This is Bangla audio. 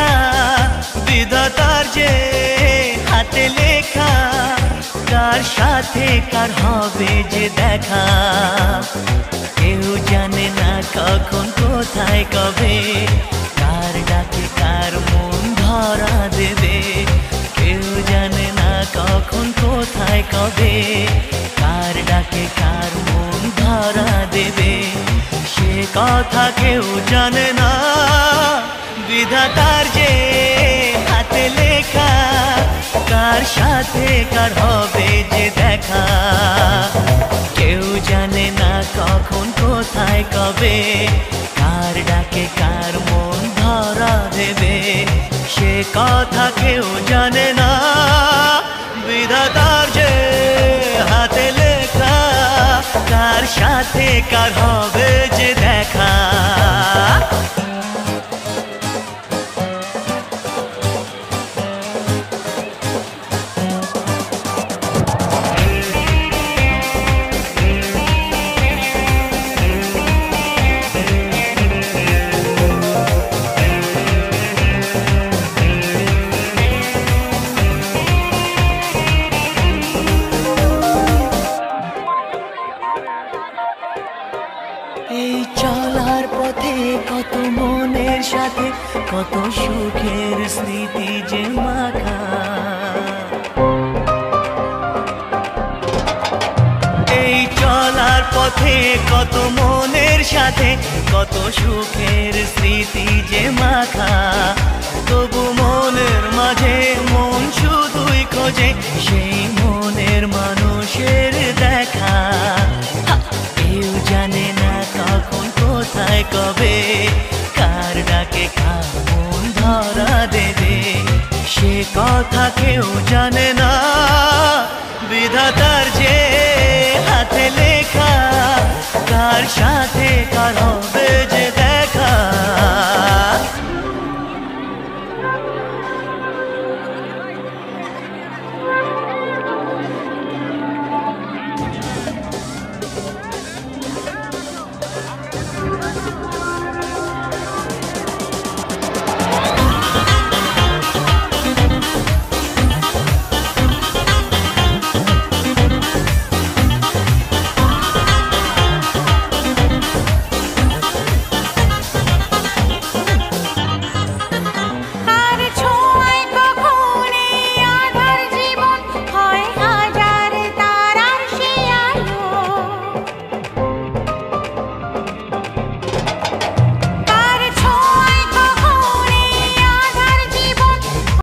লেখা বিধাতার যে হাতে লেখা কার সাথে কার হবে যে দেখা কেউ জানে না কখন কোথায় কবে কার ডাকে কার মন ধরা দেবে কেউ জানে না কখন কোথায় কবে কার ডাকে কার মন ধরা দেবে সে কথা কেউ জানে না বিধাতার যে হাতে লেখা কার সাথে কার হবে যে দেখা কেউ জানে না কখন কোথায় কবে কার ডাকে কার মন ধরা দেবে সে কথা কেউ জানে না বিধাতার যে হাতে লেখা কার সাথে কার হবে যে দেখা এই চলার পথে কত মনের সাথে কত সুখের স্মৃতি যে মাখা এই চলার পথে কত মনের সাথে কত সুখের স্মৃতি যে মাখা তবু মনের মাঝে মন শুধুই খোঁজে সেই মনের মানুষের দেখা কেউ জানে না কখন কোথায় কবে কার ডাকে কার মন ধরা দেবে সে কথা কেউ জানে না বিধাতার যে হাতে লেখা কার সাথে কার হবে যে